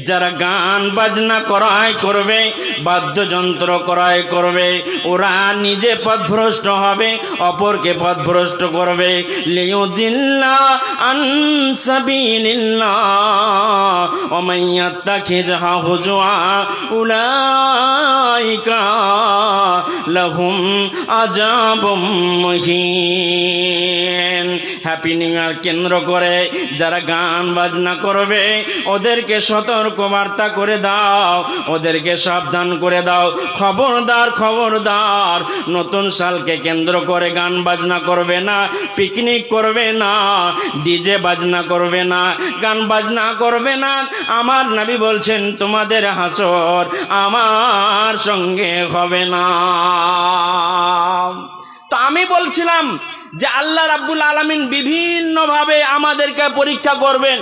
যারা গান বাজনা ক্রয় করবে, বাদ্যযন্ত্র ক্রয় করবে, ওরা নিজে পথভ্রষ্ট হবে, অপরকে পথভ্রষ্ট করবে। লিয়ুদিল্লা আন সাবিলিল্লাহ ওয়া মান ইয়াত্তাখিযহা হুজুআ উলাইকা লাহুম আযাবুম মুহিন। হ্যাপি নিউ ইয়ার কেন্দ্র করে যারা গান বাজনা করবে ওদেরকে সতর্ক বার্তা করে দাও, ওদেরকে সাবধান করে দাও। খবরদার খবরদার, নতুন সালকে কেন্দ্র করে গান বাজনা করবে না, পিকনিক করবে না, ডিজে বাজনা করবে না, গান বাজনা করবে না। আমার নবী বলছেন তোমাদের হাসর আমার সঙ্গে হবে না। তো আমি বলছিলাম যে আল্লাহ রাব্বুল আলামিন বিভিন্নভাবে আমাদেরকে পরীক্ষা করবেন।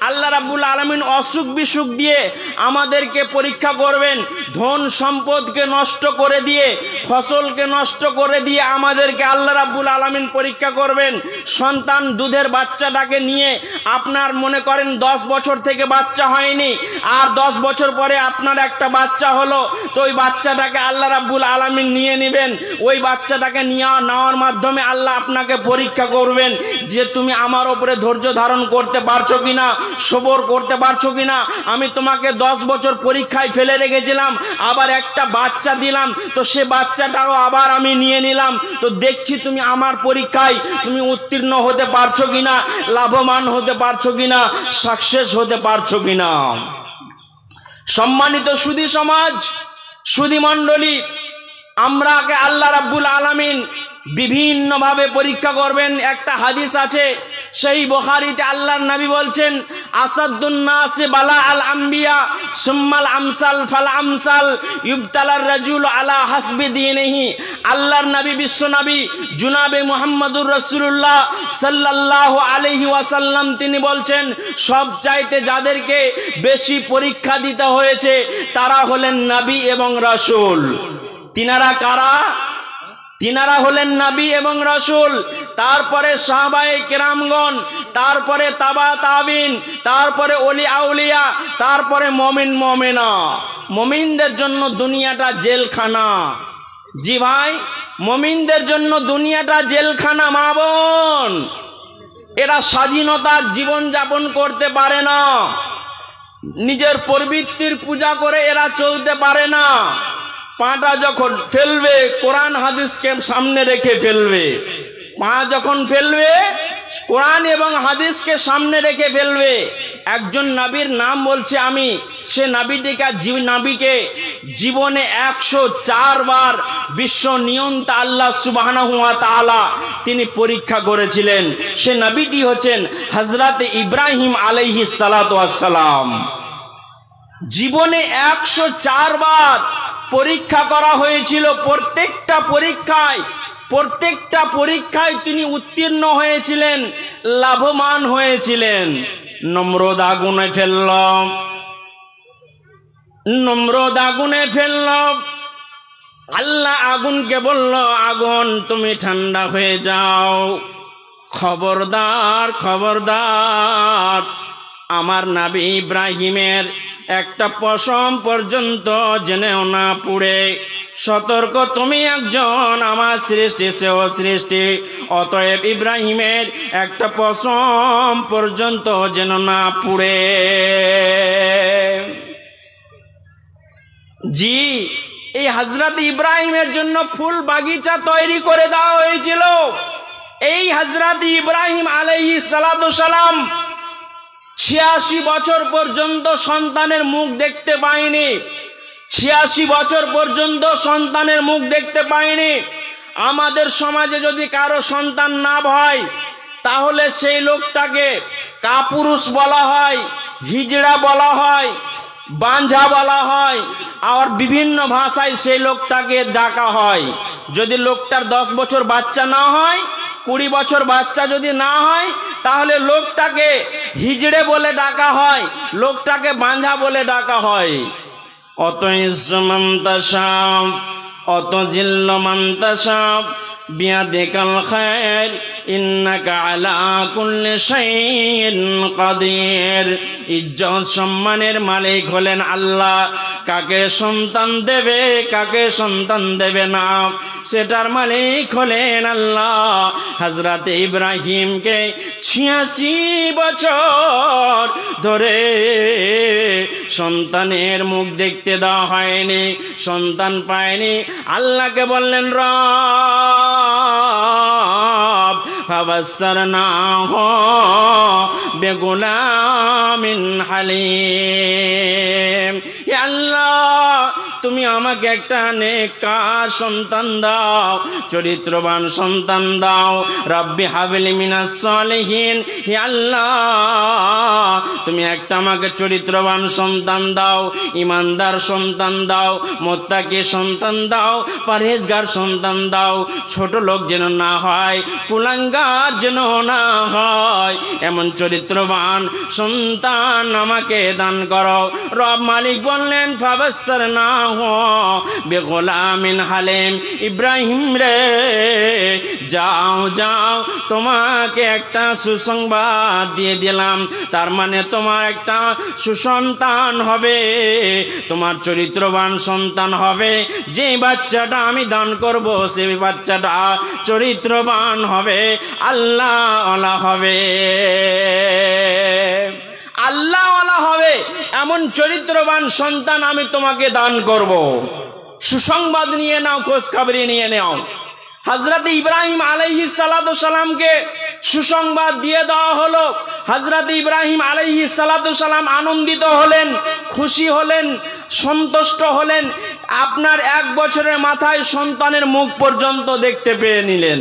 আল্লাহ রাব্বুল আলামিন অসুখ বিসুখ দিয়ে আমাদেরকে পরীক্ষা করবেন, ধন সম্পদকে নষ্ট করে দিয়ে, ফসলকে নষ্ট করে দিয়ে আমাদেরকে আল্লাহ রাব্বুল আলামিন পরীক্ষা করবেন। সন্তান দুধের বাচ্চাটাকে নিয়ে আপনার মনে করেন 10 বছর থেকে বাচ্চা হয়নি, আর 10 বছর পরে আপনার একটা বাচ্চা হলো, তো ওই বাচ্চাটাকে আল্লাহ রাব্বুল আলামিন নিয়ে নেবেন। ওই বাচ্চাটাকে নেওয়ার মাধ্যমে আল্লাহ আপনাকে পরীক্ষা করবেন যে তুমি আমার উপরে ধৈর্য ধারণ করতে পারছো কিনা, সবর করতে পারছো কিনা। আমি তোমাকে 10 বছর পরীক্ষায় ফেলে রেখেছিলাম, আবার একটা বাচ্চা দিলাম, তো সে বাচ্চাটাও আবার আমি নিয়ে নিলাম, তো দেখছি তুমি আমার পরীক্ষায় তুমি উত্তীর্ণ হতে পারছো কিনা, লাভবান হতে পারছো কিনা, সাকসেস হতে পারছো কিনা। সম্মানিত সুধী সমাজ, সুধী মণ্ডলী, আমরাকে আল্লাহ রাব্বুল আলামিন বিভিন্নভাবে পরীক্ষা করবেন। একটা হাদিস আছে সেই বুখারীতে আল্লাহর নবী বলছেন আসাদুন নাসি বালা আল আম্বিয়া সুম্মাল আমসাল ফাল আমসাল ইবতালার রাজুল আলা হাসবি দীনিহি। আল্লাহর নবী বিশ্ব নবী জনাবে মুহাম্মদুর রাসূলুল্লাহ সাল্লাল্লাহু আলাইহি ওয়াসাল্লাম তিনি বলছেন সবচাইতে যাদেরকে বেশি পরীক্ষা দিতে হয়েছে তারা হলেন নবী এবং রাসূল। তিনারা কারা? তিনারা হলেন নবী এবং রাসূল, তারপরে সাহাবায়ে কেরামগণ, তারপরে তাবা তাবিন, তারপরে ওলি আউলিয়া, তারপরে মুমিন মুমিনা। মুমিনদের জন্য দুনিয়াটা জেলখানা। জি ভাই, মুমিনদের জন্য দুনিয়াটা জেলখানা। মা বোন, এরা স্বাধীনতার জীবন যাপন করতে পারে না, নিজের প্রবৃত্তির পূজা করে এরা চলতে পারে না। পাটা যখন ফেলবে কোরআন হাদিসকে সামনে রেখে ফেলবে, পা যখন ফেলবে কোরআন এবং হাদিসকে সামনে রেখে ফেলবে। একজন নবীর নাম বলছে আমি, সে নবীকে জীবনে 104 বার বিশ্ব নিয়ন্তা আল্লাহ সুবহানাহু ওয়া তাআলা তিনি পরীক্ষা করেছিলেন। সে নবীটি হচ্ছেন হযরত ইব্রাহিম আলাইহিস সালাতু ওয়াস সালাম। জীবনে 104 বার পরীক্ষা করা হয়েছিল। প্রত্যেকটা পরীক্ষায় তিনি উত্তীর্ণ হয়েছিলেন, লাভবান হয়েছিলেন। নমরুদ আগুনে ফেলল। আল্লাহ আগুনকে বলল, আগুন তুমি ঠান্ডা হয়ে যাও। খবরদার খবরদার, আমার নবী ইব্রাহিমের একটা পশম পর্যন্ত জেনেও না পুড়ে। সতর্ক, তুমি একজন আমার সৃষ্টি, সেও সৃষ্টি, অতএব ইব্রাহিমের একটা পশম পর্যন্ত যেন না পুড়ে। জি, এই হযরত ইব্রাহিমের জন্য ফুল বাগিচা তৈরি করে দেওয়া হয়েছিল। এই হযরত ইব্রাহিম আলাইহিস সালাতু সালাম 86 বছর পর্যন্ত সন্তানের মুখ দেখতে পায়নি। 86 বছর পর্যন্ত সন্তানের মুখ দেখতে পায়নি। আমাদের সমাজে যদি কারো সন্তান না হয় তাহলে সেই লোকটাকে কাপুরুষ বলা হয়, হিজড়া বলা হয়, বাঞ্ঝা বলা হয়, আর বিভিন্ন ভাষায় সেই লোকটাকে ডাকা হয়। যদি লোকটার 10 বছর বাচ্চা না হয়, 20 বছর বাচ্চা যদি না হয়, তাহলে লোকটাকে হিজড়ে বলে ডাকা হয়, লোকটাকে বাঞ্ঝা বলে ডাকা হয়। অত ইজ্জু মান তাশা, অত জিল্লু মান তাশা, বিয়াদিকাল খায়র ইন্নাকা আলা কুল্লি শাইইন কাদির। ইজ্জত সম্মানের মালিক হলেন আল্লাহ। কাকে সন্তান দেবে কাকে সন্তান দেবে না সেটার মালিক হলেন আল্লাহ। হযরত ইব্রাহিমকে ৮৬ বছর ধরে সন্তানের মুখ দেখতে দেওয়া হয়নি, সন্তান পায়নি। আল্লাহকে বললেন রব ফাবাসসারনাহু বিগুলামিন হালিম। হে আল্লাহ, তুমি আমাকে একটা নেককার সন্তান দাও, চরিত্রবান সন্তান দাও। রব্বি হাবলি মিনাস সালিহিন। হে আল্লাহ, তুমি একটা আমাকে চরিত্রবান সন্তান দাও, ইমানদার সন্তান দাও, মুত্তাকি সন্তান দাও, পরহেজগার সন্তান দাও। ছোট লোক যেন না হয়, কুলাঙ্গার যেন না হয়, এমন চরিত্রবান সন্তান আমাকে দান করো। রব মালিক বললেন ফাবাসসারনাহু বিগুলামিন হালিম। ইব্রাহিম রে, যাও যাও, তোমাকে একটা সুসংবাদ দিয়ে দিলাম। তার মানে তোমার একটা সুসন্তান হবে, তোমার চরিত্রবান সন্তান হবে। যে বাচ্চাটা আমি দান করব সেই বাচ্চাটা চরিত্রবান হবে, আল্লাহওয়ালা হবে, আল্লাহওয়ালা হবে। এমন চরিত্রবান সন্তান আমি তোমাকে দান করব। সুসংবাদ নিয়ে নাও, খোঁজ খবর নিয়ে নাও। হযরত ইব্রাহিম আলাইহিস সালাতু সালামকে সুসংবাদ দিয়ে দেওয়া হলো। হযরত ইব্রাহিম আলাইহিস সালাতু সালাম আনন্দিত হলেন, খুশি হলেন, সন্তুষ্ট হলেন। আপনার 1 বছরের মাথায় সন্তানের মুখ পর্যন্ত দেখতে পেয়ে নিলেন।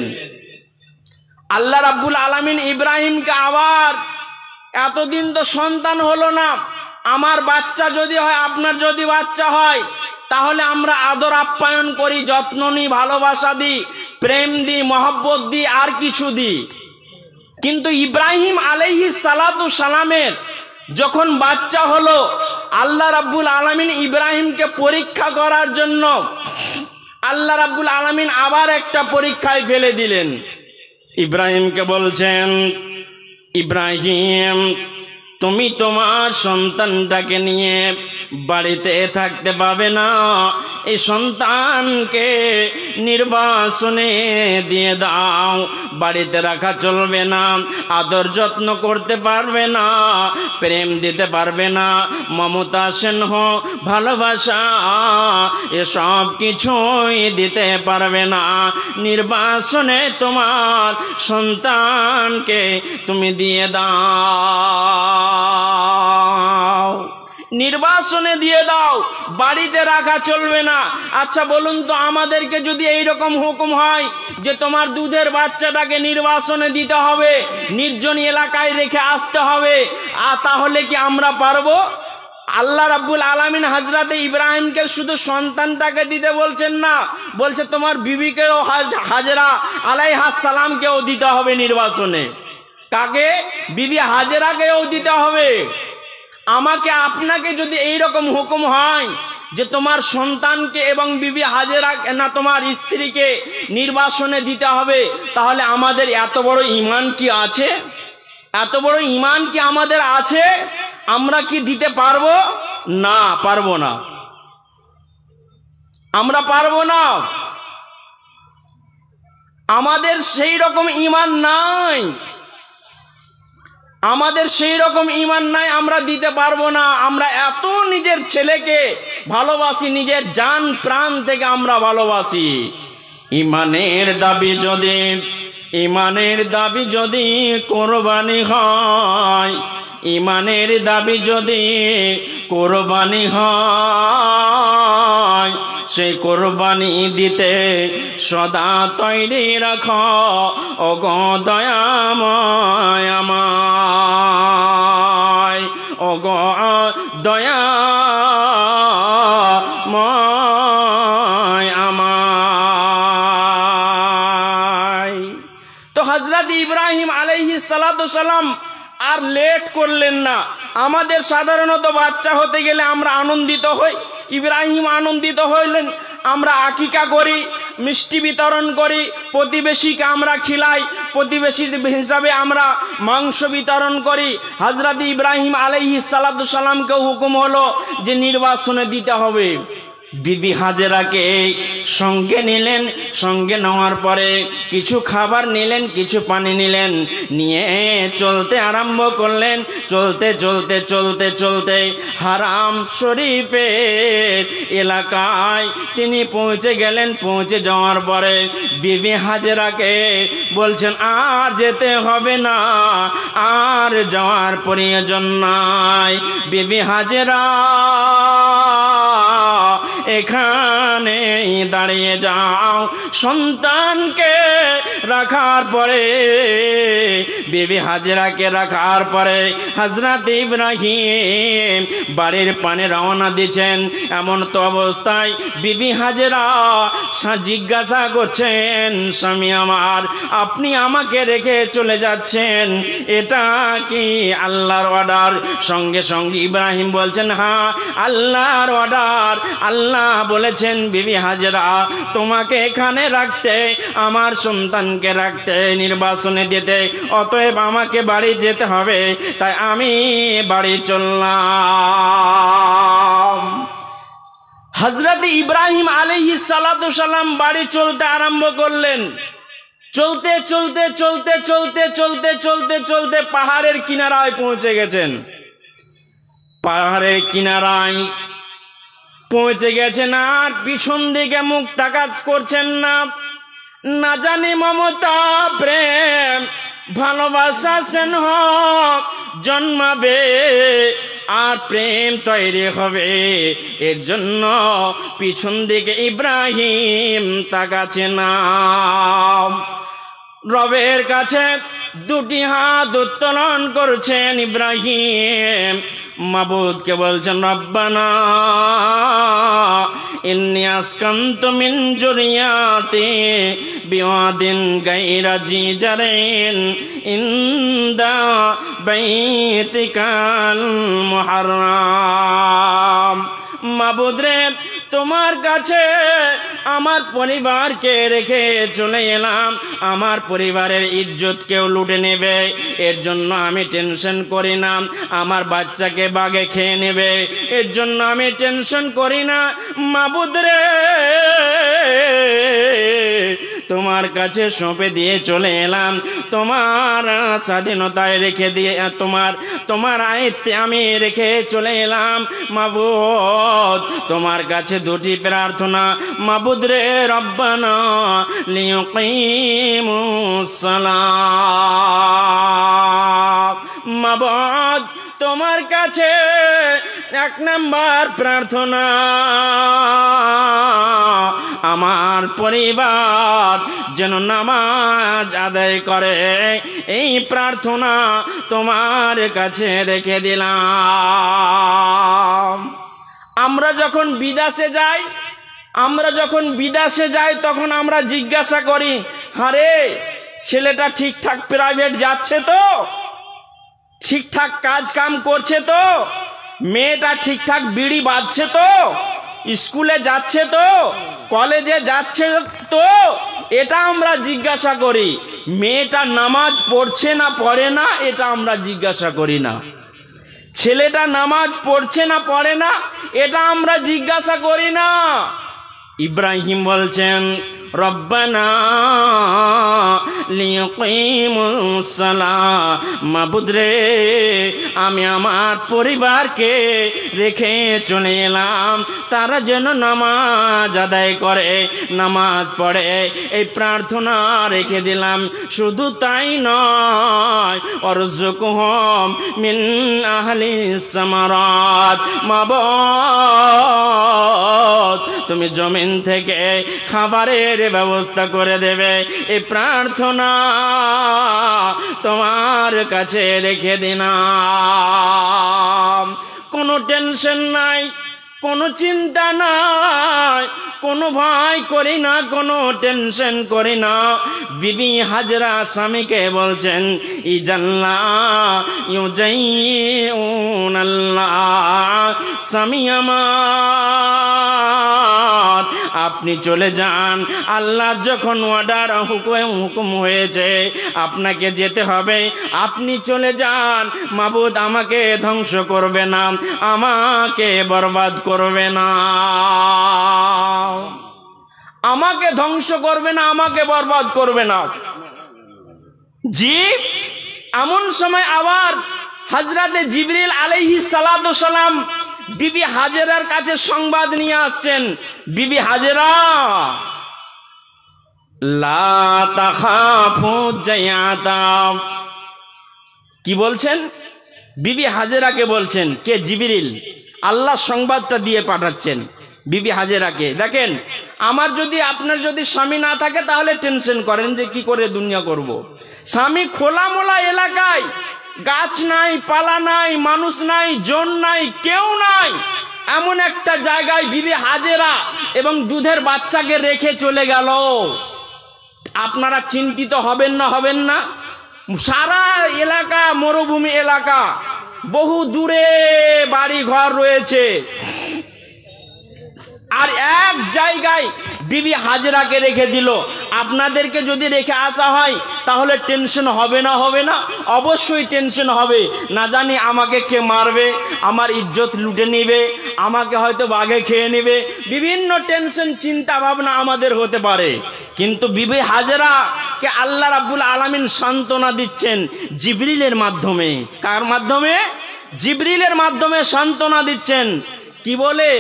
আল্লাহ রাব্বুল আলামিন ইব্রাহিমকে আবার, এতদিন তো সন্তান হলো না, আমার বাচ্চা যদি হয়, আপনার যদি বাচ্চা হয়, তাহলে আমরা আদর আপ্যায়ন করি, যত্ন নিই, ভালোবাসা দিই, প্রেম দিই, মহব্বত দিই, আর কিছু দিই। কিন্তু ইব্রাহিম আলাইহিস সালাতু সালামের যখন বাচ্চা হলো, আল্লাহ রাব্বুল আলামিন ইব্রাহিমকে পরীক্ষা করার জন্য আল্লাহ রাব্বুল আলামিন আবার একটা পরীক্ষায় ফেলে দিলেন। ইব্রাহিমকে বলছেন, ইব্রাহিম, তুমি তোমার সন্তানটাকে নিয়ে বাড়িতে থাকতে পাবে না। এই সন্তানকে নির্বাসনে দিয়ে দাও। বাড়িতে রাখা চলবে না, আদর যত্ন করতে পারবে না, প্রেম দিতে পারবে না, মমতা স্নেহ ভালোবাসা এসব কিছুই দিতে পারবে না। নির্বাসনে তোমার সন্তানকে তুমি দিয়ে দাও, নির্বাসনে দিয়ে দাও, বাড়িতে রাখা চলবে না। আচ্ছা বলুন তো, আমাদেরকে যদি এই রকম হুকুম হয় যে তোমার দুধের বাচ্চাটাকে নির্বাসনে দিতে হবে, নির্জন এলাকায় রেখে আসতে হবে, তাহলে কি আমরা পারবো? আল্লাহ রাব্বুল আলামিন হযরতে ইব্রাহিমকে শুধু সন্তানটাকে দিতে বলছেন না, বলছে তোমার বিবিকেও, হাজেরা আলাইহাস সালামকেও দিতে হবে নির্বাসনে। কাকে? বিবি হাজেরাকেও দিতে হবে। আমাকে আপনাকে যদি এই রকম হুকুম হয় যে তোমার সন্তানকে এবং বিবি হাজেরা না তোমার স্ত্রীকে নির্বাসনে দিতে হবে, তাহলে আমাদের এত বড় ঈমান কি আছে? এত বড় ঈমান কি আমাদের আছে? আমরা কি দিতে পারবো? না, পারবো না, আমরা পারবো না। আমাদের সেই রকম ঈমান নাই, আমাদের সেই রকম ঈমান নাই, আমরা দিতে পারবো না। আমরা এত নিজের ছেলেকে ভালোবাসি, নিজের জান প্রাণ থেকে আমরা ভালোবাসি। ঈমানের দাবি যদি কোরবানি হয়, ঈমানের দাবি যদি কোরবানি হয়, সেই কোরবানি দিতে সদা তৈরি রাখো ওগো দয়াময় আমায়, ওগো দয়াময় আমায়। তো হযরত ইব্রাহিম আলাইহিস সালাতু সালাম আর লেট করলেন না। আমাদের সাধারণত বাচ্চা হতে গেলে আমরা আনন্দিত হই, ইব্রাহিম আনন্দিত হইলেন, আমরা আকিকা করি, মিষ্টি বিতরণ করি, প্রতিবেশীকে আমরা খিলাই, প্রতিবেশী হিসাবে আমরা মাংস বিতরণ করি। হযরত ইব্রাহিম আলাইহিস সালাতু সালামকে হুকুম হলো যে নির্বাসনে দিতে হবে। বিবি হাজেরাকে সঙ্গে নিলেন, সঙ্গে নেওয়ার পরে কিছু খাবার নিলেন, কিছু পানি নিলেন, নিয়ে চলতে আরম্ভ করলেন। চলতে চলতে চলতে চলতে হারাম শরীফের এলাকায় তিনি পৌঁছে গেলেন। পৌঁছে যাওয়ার পরে বিবি হাজেরাকে বলছেন আর যেতে হবে না, আর যাওয়ার প্রয়োজন নাই। বিবি হাজেরা এখানে দাঁড়িয়ে যাও। সন্তানকে রাখার পরে, বিবি হাজেরাকে রাখার পরে হযরত ইব্রাহিম বাড়ির পানে রওনা দিয়েছেন। এমন তো অবস্থায় বিবি হাজেরা জিজ্ঞাসা করছেন, স্বামী আমার, আপনি আমাকে রেখে চলে যাচ্ছেন, এটা কি আল্লাহর অর্ডার? সঙ্গে সঙ্গে ইব্রাহিম বলছেন, হ্যাঁ আল্লাহর অর্ডার। আল্লাহ বলেছেন বিবি হাজেরা তোমাকে এখানে রাখতে, আমার সন্তানকে রাখতে, নির্বাসনে দিতে, অতএব আমাকে বাড়ি যেতে হবে। তাই আমি বাড়ি চললাম। হযরত ইব্রাহিম আলাইহিস সালাতু সালাম বাড়ি চলতে আরম্ভ করলেন। চলতে চলতে চলতে চলতে চলতে চলতে চলতে পাহাড়ের কিনারায় পৌঁছে গেছেন। পাহাড়ের কিনারায় পৌঁছে গেছেন, আর পিছন দিকে মুখ তাকাত করছেন না। না জানি মমতা, প্রেম, ভালোবাসা স্নেহ জন্মাবে আর প্রেম তৈরি হবে, এর জন্য পিছন দিকে ইব্রাহিম তাকাচ্ছে না। রবের কাছে দুটি হাত উত্তোলন করছেন ইব্রাহিম। মাবুদকে বলছেন, রব্বানা ইন্নী আসকানতু মিন যুররিয়াতি বিওয়াদিন গায়রা জি জারিন ইনদা বাইতিকাল মুহাররাম। মাবুদ রে, তোমার কাছে আমার পরিবারকে রেখে চলে এলাম, আমার পরিবারের ইজ্জত কেউ লুটে নেবে, এর জন্য আমি টেনশন করি না। আমার বাচ্চাকে বাঘে খেয়ে নেবে, এর জন্য আমি টেনশন করি না। মাবুদ রে, তোমার কাছে সঁপে দিয়ে চলে এলাম, তোমার স্বাধীনতায় রেখে দিয়ে, তোমার আয়ত্তে আমি রেখে চলে এলাম। মাবুদ, তোমার কাছে দুটি প্রার্থনা। মাবুদ রে, রব্বানা লিয়ুকিমুস সালাত। মাবুদ, তোমার কাছে এক নাম্বার প্রার্থনা, আমার পরিবার যেন নামাজ আদায় করে, এই প্রার্থনা তোমার কাছে রেখে দিলাম। আমরা যখন বিদেশে যাই তখন আমরা জিজ্ঞাসা করি, আরে ছেলেটা ঠিকঠাক প্রাইভেট যাচ্ছে তো, ঠিকঠাক কাজ কাম করছে তো, মেয়েটা ঠিকঠাক বিড়ি বাঁধছে তো, স্কুলে যাচ্ছে তো, কলেজে যাচ্ছে তো, এটা আমরা জিজ্ঞাসা করি। মেয়েটা নামাজ পড়ছে না পড়ে না এটা আমরা জিজ্ঞাসা করি না। ছেলেটা নামাজ পড়ছে না পড়ে না এটা আমরা জিজ্ঞাসা করি না। ইব্রাহিম বলছেন, রব্বানা লিয়ুকিমুস সালাত। মাবুদ রে, আমি আমার পরিবারকে রেখে চলে এলাম, তারা যেন নামাজ আদায় করে, নামাজ পড়ে, এই প্রার্থনা রেখে দিলাম। শুধু তাই নয়, ওয়ারযুকহুম মিন আহলিস সামারাত। মাবুদ, তুমি জমিন থেকে খাবারের ব্যবস্থা করে দেবে, এই প্রার্থনা তোমার কাছে রেখে দিলাম। কোনো টেনশন নাই, কোনো চিন্তা নাই, কোনো ভয় করি না, কোনো টেনশন করি না। বিবি হাজরা স্বামীকে বলছেন ইজাল্লা ইউজাইউনাল্লাহ, স্বামী আমার আপনি চলে যান। আল্লাহ যখন অর্ডার হুকুম হয়েছে আপনাকে যেতে হবে, আপনি চলে যান। মাবুদ আমাকে ধ্বংস করবে না, আমাকে বরবাদ করবে না, আমাকে ধ্বংস করবে না, আমাকে বরবাদ করবে না। জি, এমন সময় আবার হযরতে জিবরিল আলাইহিস সালাতু সালাম বিবি হাজেরার কাছে সংবাদ নিয়ে আসছেন। বিবি হাজেরা, লা তাখাফু জায়াতা, কি বলছেন? বিবি হাজেরাকে বলছেন। কে? জিবরিল। আল্লাহ সংবাদটা দিয়ে পাঠাচ্ছেন বিবি হাজেরাকে। দেখেন, আমার যদি আপনার যদি স্বামী না থাকে তাহলে টেনশন করেন যে কি করে দুনিয়া করব। স্বামী খোলামোলা এলাকায়, গাছ নাই, পালা নাই, মানুষ নাই, জন নাই, কেউ নাই, এমন একটা জায়গায় বিবি হাজেরা এবং দুধের বাচ্চাকে রেখে চলে গেল। আপনারা চিন্তিত হবেন না? হবেন না? সারা এলাকা মরুভূমি এলাকা, বহু দূরে বাড়ি ঘর রয়েছে, আর এক জায়গায় বিবি হাজেরাকে রেখে দিল। আপনাদেরকে যদি রেখে আসা হয় তাহলে টেনশন হবে না? হবে না? অবশ্যই টেনশন হবে। না জানি আমাকে কে মারবে, আমার ইজ্জত লুটে নেবে, আমাকে হয়তো বাঘে খেয়ে নেবে, বিভিন্ন টেনশন চিন্তা ভাবনা আমাদের হতে পারে। কিন্তু বিবি হাজেরাকে আল্লাহ রাব্বুল আলামিন সান্ত্বনা দিচ্ছেন জিবরিলের মাধ্যমে। কার মাধ্যমে? জিবরিলের মাধ্যমে সান্ত্বনা দিচ্ছেন। কি বলে?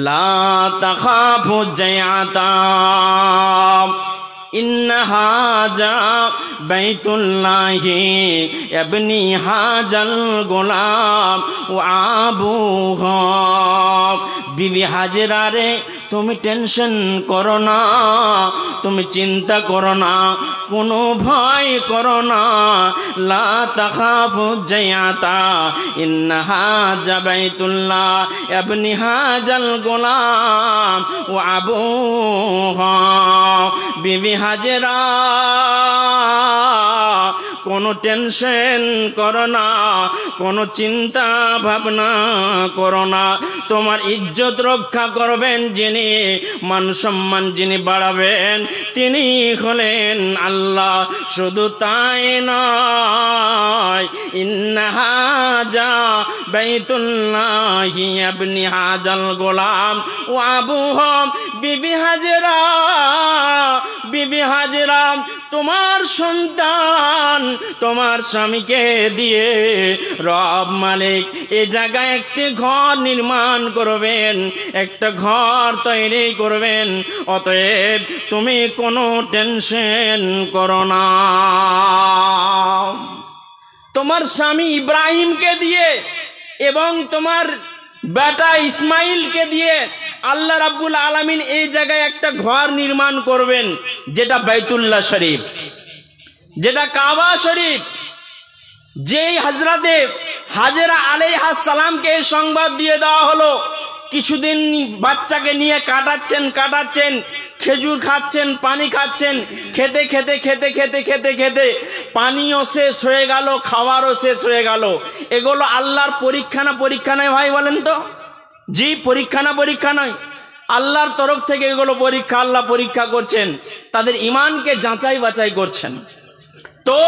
লা তাখাফু জায়াতা ইন্না হাজা বাইতুল্লাহি ইবনি হাজাল গোলাম ও আবুহা। বিবি হাজেরা রে, তুমি টেনশন করো না, তুমি চিন্তা করো না, কোনো ভয় করো না। লা তাখাফু জায়াতা ইন্না হাজা বাইতুল্লাহ ইবনি হাজাল গোলাম ও আবুহা। বিবি হাজেরা, কোনো টেনশন করো না, কোনো চিন্তা ভাবনা করো না। তোমার ইজ্জত রক্ষা করবেন যিনি, মান সম্মান যিনি বাড়াবেন তিনি হলেন আল্লাহ। শুধু তাই নয়, ইন্না হাজা বাইতুল্লাহি ইবনি হাজাল গোলাম ও আবুহা। বিবি হাজেরা, বিবি হাজেরা, তোমার সন্তান তোমার স্বামীকে দিয়ে রব মালিক এ জায়গায় একটি ঘর নির্মাণ করবেন, একটা ঘর তৈরি করবেন। অতএব তুমি কোনো টেনশন করো না। তোমার স্বামী ইব্রাহিমকে দিয়ে এবং তোমার বেটা ইসমাইলকে দিয়ে আল্লাহ রাব্বুল আলামিন এই জায়গায় একটা ঘর নির্মাণ করবেন, যেটা বাইতুল্লাহ শরীফ, যেটা কাবা শরীফ। যেই হযরতে হাজেরা আলাইহিস সালামকে এই সংবাদ দিয়ে দেওয়া হলো, কিছুদিন বাচ্চাকে নিয়ে কাটাচ্ছেন, খেজুর খাচ্ছেন, পানি খাচ্ছেন, খেতে খেতে খেতে খেতে খেতে খেতে পানিও শেষ হয়ে গেল, খাবারও শেষ হয়ে গেল। এগুলো আল্লাহর পরীক্ষা না পরীক্ষা নয় ভাই? বলেন তো। জি, পরীক্ষা না পরীক্ষা নয়? আল্লাহর তরফ থেকে এগুলো পরীক্ষা। আল্লাহ পরীক্ষা করছেন, তাদের ঈমানকে যাচাই বাছাই করছেন। তো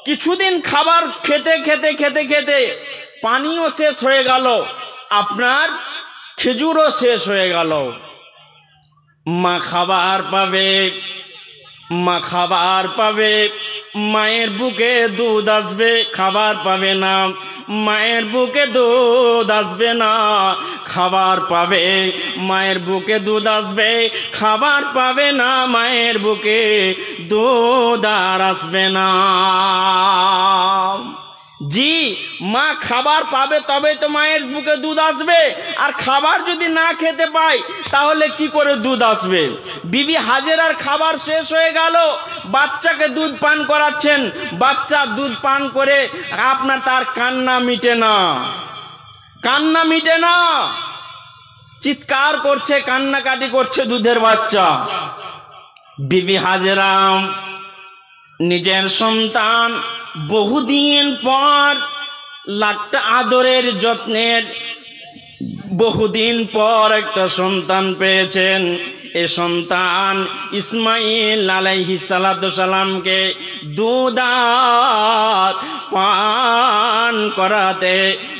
কিছুদিন খাবার খেতে খেতে খেতে খেতে পানিও শেষ হয়ে গেল, আপনার খেজুরও শেষ হয়ে গেল। মা খাবার পাবে, মা খাবার পাবে, মায়ের বুকে দুধ আসবে, খাবার পাবে না। মায়ের বুকে দুধ আসবে না, খাবার পাবে। মায়ের বুকে দুধ আসবে, খাবার পাবে না, মায়ের বুকে দুধ আর আসবে না। জি, মা খাবার পাবে তবে তো মায়ের বুকে দুধ আসবে, আর খাবার যদি না খেতে পায় তাহলে কি করে দুধ আসবে? বিবি হাজেরার খাবার শেষ হয়ে গেল, বাচ্চাকে দুধ পান করাচ্ছেন, বাচ্চা দুধ পান করে আপনার তার কান্না মিটে না, কান্না মিটে না। চিৎকার করছে, কান্নাকাটি করছে দুধের বাচ্চা। বিবি হাজেরা নিজের সন্তান বহুদিন পর লাখটা আদরের যত্নের বহুদিন পর একটা সন্তান পেয়েছেন। এ সন্তান ইসমাইল আলাইহিস সালাতু সালামকে দুধ পান করাতে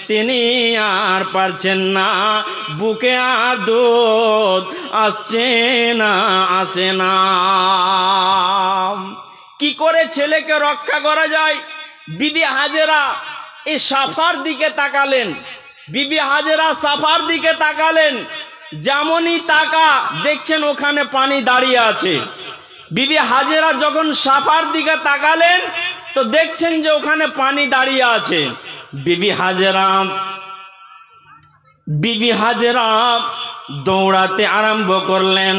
তিনি আর পারছেন না, বুকে আর দুধ আসছে না। কি করে ছেলেকে রক্ষা করা যায়? বিবি হাজেরা এই সাফার দিকে তাকালেন। বিবি হাজেরা সাফার দিকে তাকালেন, যেমনই তাকা দেখছেন ওখানে পানি দাঁড়িয়ে আছে। বিবি হাজেরা যখন সাফার দিকে তাকালেন তো দেখছেন যে ওখানে পানি দাঁড়িয়ে আছে। বিবি হাজেরা দৌড়াতে আরম্ভ করলেন।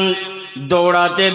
দৌড়াতে